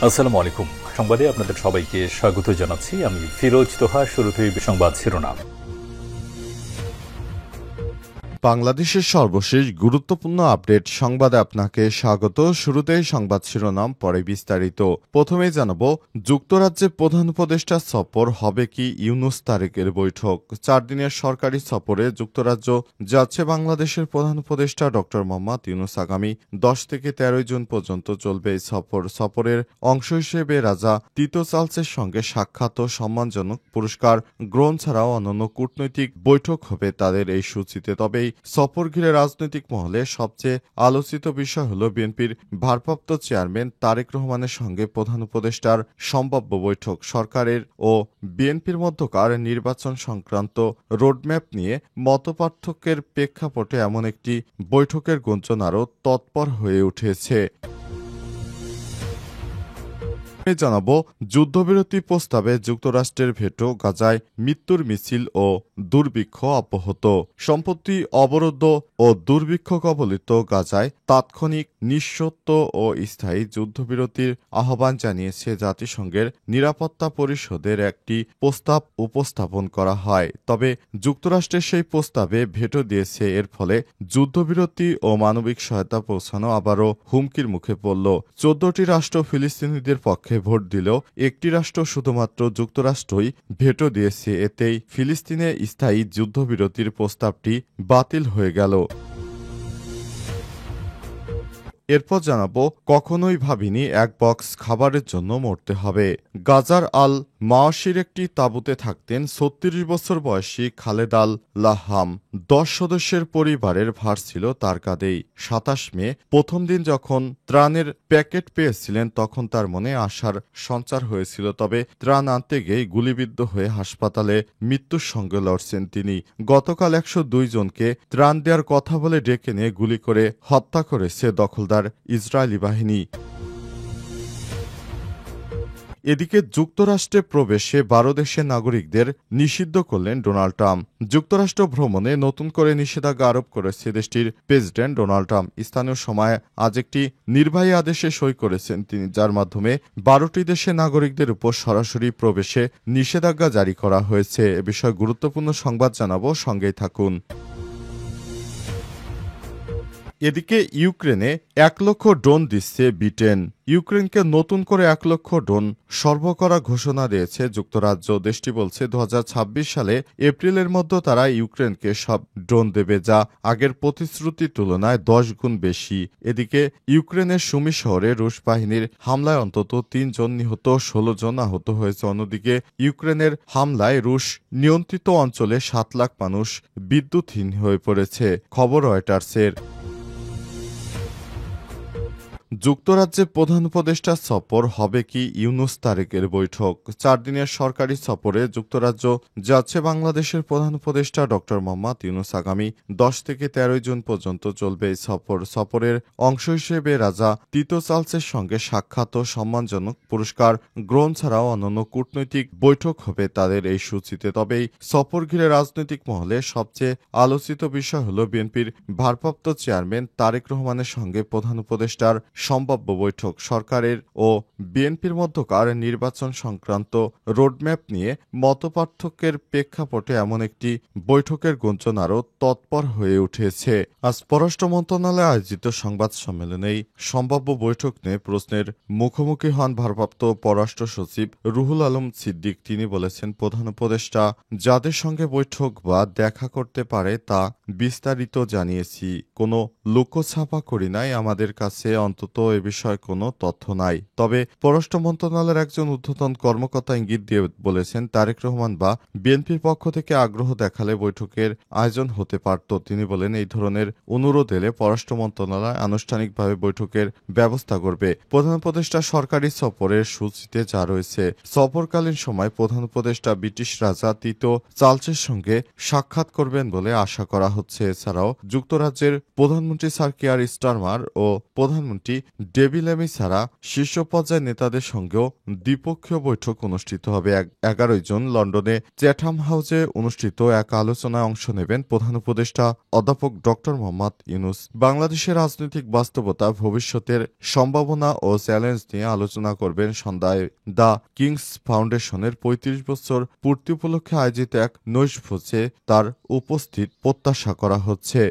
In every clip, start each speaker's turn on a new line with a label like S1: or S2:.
S1: আসসালামু আলাইকুম। সংবাদে আপনাদের সবাইকে স্বাগত জানাচ্ছি। আমি ফিরোজ তোহা। শুরুতেই সংবাদ শিরোনাম।
S2: বাংলাদেশের সর্বশেষ গুরুত্বপূর্ণ আপডেট সংবাদে আপনাকে স্বাগত। শুরুতেই সংবাদ শিরোনাম, পরে বিস্তারিত। প্রথমেই জানাবো, যুক্তরাজ্যে প্রধান উপদেষ্টা সফর, হবে কি ইউনূস তারেকের বৈঠক। 4 দিনের সরকারি সফরে যুক্তরাজ্য যাচ্ছে বাংলাদেশের প্রধান উপদেষ্টা ড মোহাম্মদ ইউনূস। আগামী 10 থেকে 13 জুন পর্যন্ত চলবে এই সফরের অংশ হিসেবে রাজা তিতো চার্লসের সঙ্গে সাক্ষাৎ ও সম্মানজনক পুরস্কার গ্রহণ ছাড়াও অন্যান্য কূটনৈতিক বৈঠক হবে তাদের এই সূচিতে। তবে সফর ঘিরে রাজনৈতিক মহলে সবচেয়ে আলোচিত বিষয় হল বিএনপির ভারপ্রাপ্ত চেয়ারম্যান তারেক রহমানের সঙ্গে প্রধান উপদেষ্টার সম্ভাব্য বৈঠক। সরকারের ও বিএনপির মধ্যকার নির্বাচন সংক্রান্ত রোডম্যাপ নিয়ে মতপার্থক্যের প্রেক্ষাপটে এমন একটি বৈঠকের গুঞ্জন আরও তৎপর হয়ে উঠেছে। জানাবো, যুদ্ধবিরতি প্রস্তাবে যুক্তরাষ্ট্রের ভেটো, গাজায় মৃত্যুর মিছিল ও দুর্ভিক্ষ অব্যাহত। সম্প্রতি অবরুদ্ধ ও দুর্ভিক্ষ কবলিত গাজায় তাৎক্ষণিক, নিঃশর্ত ও স্থায়ী যুদ্ধবিরতির আহ্বান জানিয়েছে জাতিসংঘের নিরাপত্তা পরিষদের একটি প্রস্তাব উপস্থাপন করা হয়। তবে যুক্তরাষ্ট্রের সেই প্রস্তাবে ভেটো দিয়েছে। এর ফলে যুদ্ধবিরতি ও মানবিক সহায়তা পৌঁছানো আবারও হুমকির মুখে পড়ল। 14টি রাষ্ট্র ফিলিস্তিনিদের পক্ষে ভোট দিলেও একটি রাষ্ট্র, শুধুমাত্র যুক্তরাষ্ট্রই ভেটো দিয়েছে। এতেই ফিলিস্তিনে স্থায়ী যুদ্ধবিরতির প্রস্তাবটি বাতিল হয়ে গেল। এরপর জানাবো, কখনোই ভাবিনি এক বক্স খাবারের জন্য মরতে হবে। গাজার আল মাওয়াশির একটি তাঁবুতে থাকতেন 36 বছর বয়সী খালেদ আল লাহাম। 10 সদস্যের পরিবারের ভার ছিল তার কাঁধেই। 27 মে প্রথম দিন যখন ত্রাণের প্যাকেট পেয়েছিলেন, তখন তার মনে আশার সঞ্চার হয়েছিল। তবে ত্রাণ আনতে গিয়ে গুলিবিদ্ধ হয়ে হাসপাতালে মৃত্যুর সঙ্গে লড়ছেন তিনি। গতকাল 102 জনকে ত্রাণ দেওয়ার কথা বলে ডেকে নিয়ে গুলি করে হত্যা করেছে দখলদার ইসরায়েলি বাহিনী। এদিকে যুক্তরাষ্ট্রে প্রবেশে 12 দেশের নাগরিকদের নিষিদ্ধ করলেন ডোনাল্ড ট্রাম্প। যুক্তরাষ্ট্র ভ্রমণে নতুন করে নিষেধাজ্ঞা আরোপ করেছে দেশটির প্রেসিডেন্ট ডোনাল্ড ট্রাম্প। স্থানীয় সময় আজ একটি নির্বাহী আদেশে সই করেছেন তিনি, যার মাধ্যমে 12টি দেশের নাগরিকদের উপর সরাসরি প্রবেশে নিষেধাজ্ঞা জারি করা হয়েছে। এ বিষয়ে গুরুত্বপূর্ণ সংবাদ জানাবো, সঙ্গেই থাকুন। এদিকে ইউক্রেনে 1 লক্ষ ড্রোন দিচ্ছে ব্রিটেন। ইউক্রেনকে নতুন করে 1 লক্ষ ড্রোন সরবরাহ করার ঘোষণা দিয়েছে যুক্তরাজ্য। দেশটি বলছে 2026 সালে এপ্রিলের মধ্যে তারা ইউক্রেনকে সব ড্রোন দেবে, যা আগের প্রতিশ্রুতির তুলনায় 10 গুণ বেশি। এদিকে ইউক্রেনের সুমি শহরে রুশ বাহিনীর হামলায় অন্তত 3 জন নিহত, 16 জন আহত হয়েছে। অন্যদিকে ইউক্রেনের হামলায় রুশ নিয়ন্ত্রিত অঞ্চলে 7 লাখ মানুষ বিদ্যুৎহীন হয়ে পড়েছে। খবর রয়টার্সের। যুক্তরাজ্যে প্রধান উপদেষ্টা সফর, হবে কি ইউনূস তারেকের বৈঠক। 4 দিনের সরকারি সফরে যুক্তরাজ্য যাচ্ছে বাংলাদেশের প্রধান উপদেষ্টা ড মোহাম্মদ ইউনূস। আগামী 10 থেকে 13 জুন পর্যন্ত চলবে এই সফরের অংশ হিসেবে রাজা তিতো চার্লসের সঙ্গে সাক্ষাৎ ও সম্মানজনক পুরস্কার গ্রহণ ছাড়াও অন্যান্য কূটনৈতিক বৈঠক হবে তাদের এই সূচিতে। তবে এই সফর ঘিরে রাজনৈতিক মহলে সবচেয়ে আলোচিত বিষয় হল বিএনপির ভারপ্রাপ্ত চেয়ারম্যান তারেক রহমানের সঙ্গে প্রধান উপদেষ্টার সম্ভাব্য বৈঠক। সরকারের ও বিএনপির মধ্যকার নির্বাচন সংক্রান্ত রোডম্যাপ নিয়ে মতপার্থক্যের প্রেক্ষাপটে এমন একটি বৈঠকের গুঞ্জন আরও তৎপর হয়ে উঠেছে। আজ পররাষ্ট্র মন্ত্রণালয়ে আয়োজিত সংবাদ সম্মেলনে সম্ভাব্য বৈঠক নিয়ে প্রশ্নের মুখোমুখি হন ভারপ্রাপ্ত পররাষ্ট্র সচিব রুহুল আলম সিদ্দিক। তিনি বলেছেন, প্রধান উপদেষ্টা যাদের সঙ্গে বৈঠক বা দেখা করতে পারে তা বিস্তারিত জানিয়েছি, কোনো লুকোছাপা করি নাই। আমাদের কাছে অন্তত এ বিষয়ে কোনো তথ্য নাই। তবে পররাষ্ট্র মন্ত্রণালয়ের একজন ঊর্ধ্বতন কর্মকর্তা ইঙ্গিত দিয়ে বলেছেন, তারেক রহমান বা বিএনপির পক্ষ থেকে আগ্রহ দেখালে বৈঠকের আয়োজন হতে পারত। তিনি বলেন, এই ধরনের অনুরোধ এলে পররাষ্ট্র মন্ত্রণালয় আনুষ্ঠানিকভাবে বৈঠকের ব্যবস্থা করবে। প্রধান উপদেষ্টা সরকারি সফরের সূচিতে যা রয়েছে, সফরকালীন সময় প্রধান উপদেষ্টা ব্রিটিশ রাজা তিতো চার্লসের সঙ্গে সাক্ষাৎ করবেন বলে আশা করা হচ্ছে। এছাড়াও যুক্তরাজ্যের প্রধানমন্ত্রী স্যার কিয়ার স্টারমার ও প্রধানমন্ত্রী ডেভি লেমি ছাড়া শীর্ষ পর্যায়ের নেতাদের সঙ্গেও দ্বিপক্ষীয় বৈঠক অনুষ্ঠিত হবে। 11 জুন লন্ডনে চ্যাথাম হাউসে অনুষ্ঠিত এক আলোচনায় অংশ নেবেন প্রধান উপদেষ্টা অধ্যাপক ডক্টর মোহাম্মদ ইউনূস। বাংলাদেশের রাজনৈতিক বাস্তবতা, ভবিষ্যতের সম্ভাবনা ও চ্যালেঞ্জ নিয়ে আলোচনা করবেন। সন্ধ্যায় দ্য কিংস ফাউন্ডেশনের ৩৫ বছর পূর্তি উপলক্ষে আয়োজিত এক নৈশভোজে তার উপস্থিত প্রত্যাশা করা হচ্ছে।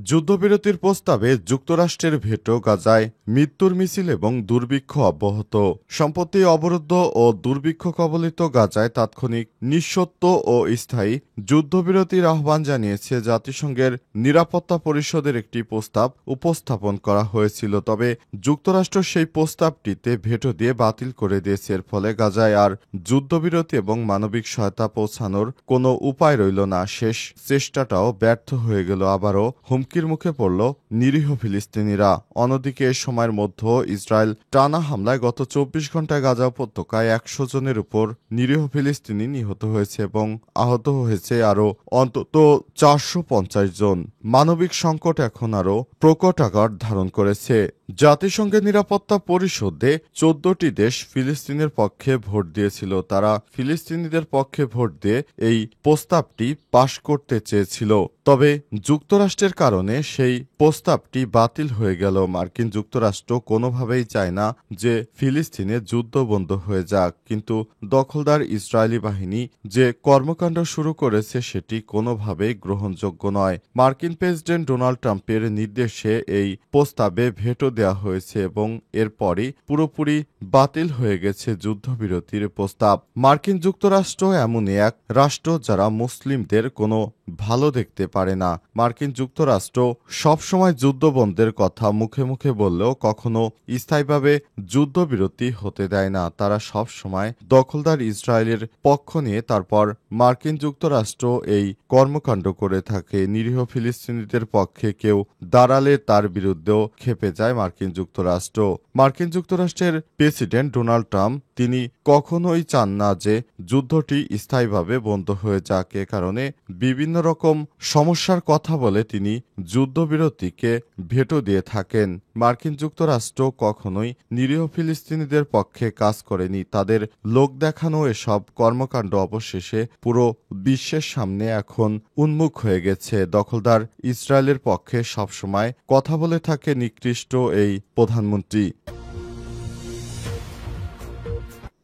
S2: যুদ্ধবিরতির প্রস্তাবে যুক্তরাষ্ট্রের ভেটো, গাজায় মৃত্যুর মিছিল এবং দুর্ভিক্ষ অব্যাহত। সম্প্রতি অবরুদ্ধ ও দুর্ভিক্ষ কবলিত গাজায় তাৎক্ষণিক, নিঃশর্ত ও স্থায়ী যুদ্ধবিরতির আহ্বান জানিয়েছে জাতিসংঘের নিরাপত্তা পরিষদের একটি প্রস্তাব উপস্থাপন করা হয়েছিল। তবে যুক্তরাষ্ট্র সেই প্রস্তাবটিতে ভেটো দিয়ে বাতিল করে দিয়েছে। এর ফলে গাজায় আর যুদ্ধবিরতি এবং মানবিক সহায়তা পৌঁছানোর কোনো উপায় রইল না। শেষ চেষ্টাটাও ব্যর্থ হয়ে গেল। আবারও হুমকির মুখে পড়ল নিরীহ ফিলিস্তিনিরা। অন্যদিকে এ সময়ের মধ্যে ইসরায়েল টানা হামলায় গত ২৪ ঘন্টায় গাজা উপত্যকায় ১০০ জনের উপর নিরীহ ফিলিস্তিনি নিহত হয়েছে এবং আহত হয়েছে আরও অন্তত ৪৫০ জন। মানবিক সংকট এখন আরও প্রকট আকার ধারণ করেছে। জাতিসংঘের নিরাপত্তা পরিষদে ১৪টি দেশ ফিলিস্তিনের পক্ষে ভোট দিয়েছিল। তারা ফিলিস্তিনিদের পক্ষে ভোট দিয়ে এই প্রস্তাবটি পাশ করতে চেয়েছিল। তবে যুক্তরাষ্ট্রের কারণে সেই প্রস্তাবটি বাতিল হয়ে গেল। মার্কিন যুক্তরাষ্ট্র কোনোভাবেই চায় না যে ফিলিস্তিনে যুদ্ধ বন্ধ হয়ে যাক, কিন্তু দখলদার ইসরায়েলি বাহিনী যে কর্মকাণ্ড শুরু করেছে সেটি কোনোভাবেই গ্রহণযোগ্য নয়। মার্কিন প্রেসিডেন্ট ডোনাল্ড ট্রাম্পের নির্দেশে এই প্রস্তাবে ভেটো দেওয়া হয়েছে এবং এরপরই পুরোপুরি বাতিল হয়ে গেছে যুদ্ধবিরতির প্রস্তাব। মার্কিন যুক্তরাষ্ট্র এমনই এক রাষ্ট্র যারা মুসলিমদের কোনো ভালো দেখতে পারে না। মার্কিন যুক্তরাষ্ট্র সবসময় যুদ্ধবন্ধের কথা মুখে মুখে বললেও কখনো স্থায়ীভাবে যুদ্ধবিরতি হতে দেয় না। তারা সব সময় দখলদার ইসরায়েলের পক্ষ নিয়ে তারপর মার্কিন যুক্তরাষ্ট্র এই কর্মকাণ্ড করে থাকে। নিরীহ ফিলিস্তিনিদের পক্ষে কেউ দাঁড়ালে তার বিরুদ্ধেও খেপে যায় মার্কিন যুক্তরাষ্ট্র। মার্কিন যুক্তরাষ্ট্রের প্রেসিডেন্ট ডোনাল্ড ট্রাম্প তিনি কখনোই চান না যে যুদ্ধটি স্থায়ীভাবে বন্ধ হয়ে যাক। এ কারণে বিভিন্ন রকম সমস্যার কথা বলে তিনি যুদ্ধবিরতিকে ভেটো দিয়ে থাকেন। মার্কিন যুক্তরাষ্ট্র কখনোই নিরীহ ফিলিস্তিনিদের পক্ষে কাজ করেনি। তাদের লোক দেখানো এসব কর্মকাণ্ড অবশেষে পুরো বিশ্বের সামনে এখন উন্মুখ হয়ে গেছে। দখলদার ইসরায়েলের পক্ষে সবসময় কথা বলে থাকে নিকৃষ্ট এই প্রধানমন্ত্রী।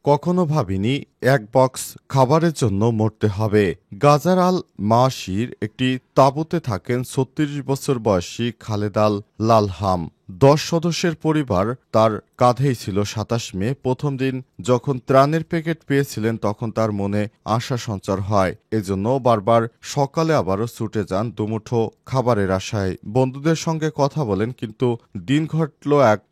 S2: কখনো ভাবিনি এক বক্স খাবারের জন্য মরতে হবে। গাজার আল মাশির একটি তাঁবুতে থাকেন ৩৬ বছর বয়সী খালেদ আল লালহাম। ১০ সদস্যের পরিবার। তার কাঁধেই ছিল ২৭ মে। প্রথম দিন যখন ত্রাণের প্যাকেট পেয়েছিলেন তখন তার মনে আশা সঞ্চার হয়। এজন্য বারবার সকালে আবারও ছুটে যান দুমুঠো খাবারের আশায়। বন্ধুদের সঙ্গে কথা বলেন, কিন্তু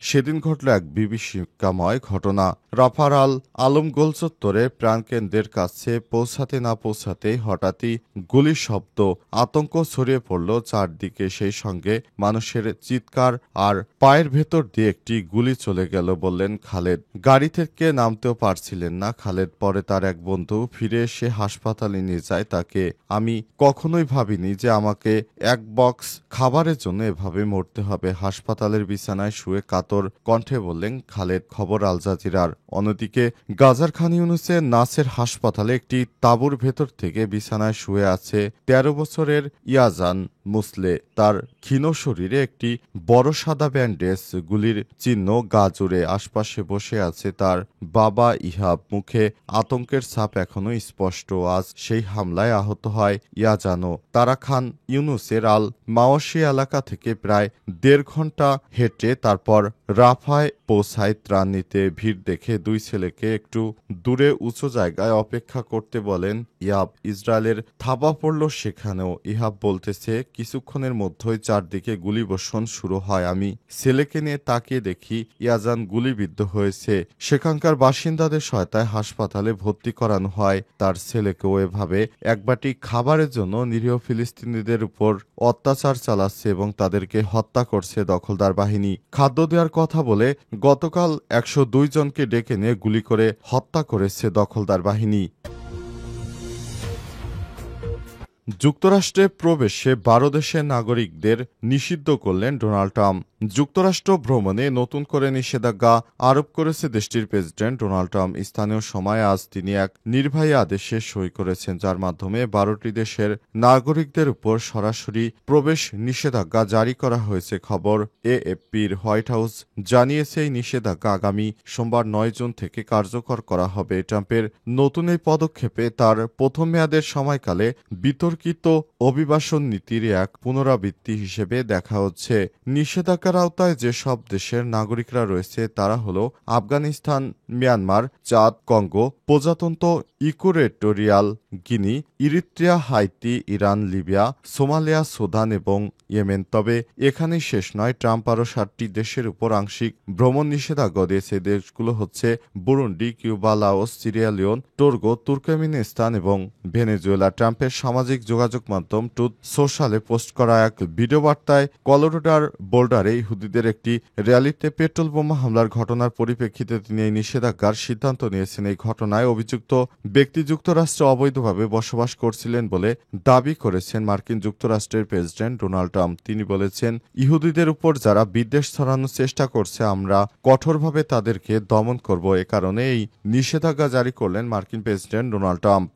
S2: সেদিন ঘটল এক বিভীষিকাময় ঘটনা। রাফার আল আলম গোল চত্বরে প্রাণকেন্দ্রের কাছে পৌঁছাতে না পৌঁছাতেই হঠাৎই গুলির শব্দ। আতঙ্ক ছড়িয়ে পড়ল চারদিকে। সেই সঙ্গে মানুষের চিৎকার, আর পায়ের ভেতর দিয়ে একটি গুলি চলে গেল, বললেন খালেদ। গাড়ি থেকে নামতেও পারছিলেন না খালেদ। পরে তার এক বন্ধু ফিরে এসে হাসপাতালে নিয়ে যায় তাকে। আমি কখনোই ভাবিনি যে আমাকে এক বক্স খাবারের জন্য এভাবে মরতে হবে, হাসপাতালের বিছানায় শুয়ে কাতর কণ্ঠে বললেন খালেদ। খবর আল জাজিরার। অন্যদিকে গাজার খান ইউনুসের নাসের হাসপাতালে একটি তাঁবুর ভেতর থেকে বিছানায় শুয়ে আছে ১৩ বছরের ইয়াজান মুসলে। তার ক্ষীণ শরীরে একটি বড় সাদা ব্যান্ডেজ, গুলির চিহ্ন গা জুড়ে। আশপাশে বসে আছে তার বাবা ইহাব। মুখে আতঙ্কের ছাপ এখনো স্পষ্ট। আজ সেই হামলায় আহত হয় ইয়াজানও। তারা খান ইউনুসের আল মাওয়াশি এলাকা থেকে প্রায় ১.৫ ঘন্টা হেঁটে তারপর রাফায় পৌঁছায় ত্রাণ নিতে। ভিড় দেখে দুই ছেলেকে একটু দূরে উঁচু জায়গায় অপেক্ষা করতে বলেন ইয়াব। ইসরায়েলের থাবা পড়ল সেখানেও। ইহাব বলতেছে, কিছুক্ষণের মধ্যেই চারদিকে গুলিবর্ষণ শুরু হয়। আমি ছেলেকে নিয়ে তাকিয়ে দেখি ইয়াজান গুলিবিদ্ধ হয়েছে। সেখানকার বাসিন্দাদের সহায়তায় হাসপাতালে ভর্তি করানো হয়। তার ছেলেকেও এভাবে একবাটি খাবারের জন্য নিরীহ ফিলিস্তিনিদের উপর অত্যাচার চালাচ্ছে এবং তাদেরকে হত্যা করছে দখলদার বাহিনী। খাদ্য দেওয়ার কথা বলে গতকাল ১০২ জনকে ডেকে নিয়ে গুলি করে হত্যা করেছে দখলদার বাহিনী। যুক্তরাষ্ট্রে প্রবেশে 12 দেশের নাগরিকদের নিষিদ্ধ করলেন ডোনাল্ড ট্রাম্প। যুক্তরাষ্ট্র ভ্রমণে নতুন করে নিষেধাজ্ঞা আরোপ করেছে দেশটির প্রেসিডেন্ট ডোনাল্ড ট্রাম্প। স্থানীয় সময় আজ তিনি এক নির্বাহী আদেশে সই করেছেন, যার মাধ্যমে 12টি দেশের নাগরিকদের উপর সরাসরি প্রবেশ নিষেধাজ্ঞা জারি করা হয়েছে। খবর এএফপির। হোয়াইট হাউস জানিয়েছে এই নিষেধাজ্ঞা আগামী সোমবার 9 জুন থেকে কার্যকর করা হবে। ট্রাম্পের নতুন এই পদক্ষেপে তার প্রথম মেয়াদের সময়কালে বিতর্কিত অভিবাসন নীতির এক পুনরাবৃত্তি হিসেবে দেখা হচ্ছে। নিষেধাজ্ঞার আওতায় যেসব দেশের নাগরিকরা রয়েছে তারা হল আফগানিস্তান, মিয়ানমার, চাদ, কঙ্গো প্রজাতন্ত্র, Equatorial Guinea, Eritrea, Haiti, Iran, Libya, Somalia, Sudan এবং ইয়েমেন। তবে এখানেই শেষ নয়। ট্রাম্প আরও 7টি দেশের উপর আংশিক ভ্রমণ নিষেধাজ্ঞা দিয়েছে। দেশগুলো হচ্ছে Burundi, Cuba, Laos, Sierra Leone, Togo, Turkmenistan এবং ভেনেজুয়েলা। ট্রাম্পের সামাজিক যোগাযোগ মাধ্যম ট্রুথ সোশ্যালে পোস্ট করা এক ভিডিও বার্তায় কলোরাডোর বোল্ডারে ইহুদিদের একটি র্যালিতে পেট্রোল বোমা হামলার ঘটনার পরিপ্রেক্ষিতে তিনি এই নিষেধাজ্ঞার সিদ্ধান্ত নিয়েছেন। এই ঘটনায় অভিযুক্ত ব্যক্তি যুক্তরাষ্ট্রে অবৈধভাবে বসবাস করছিলেন বলে দাবি করেছেন মার্কিন যুক্তরাষ্ট্রের প্রেসিডেন্ট ডোনাল্ড ট্রাম্প। তিনি বলেছেন, ইহুদিদের উপর যারা বিদ্বেষ ছড়ানোর চেষ্টা করছে আমরা কঠোরভাবে তাদেরকে দমন করব। এ কারণে এই নিষেধাজ্ঞা জারি করলেন মার্কিন প্রেসিডেন্ট ডোনাল্ড ট্রাম্প।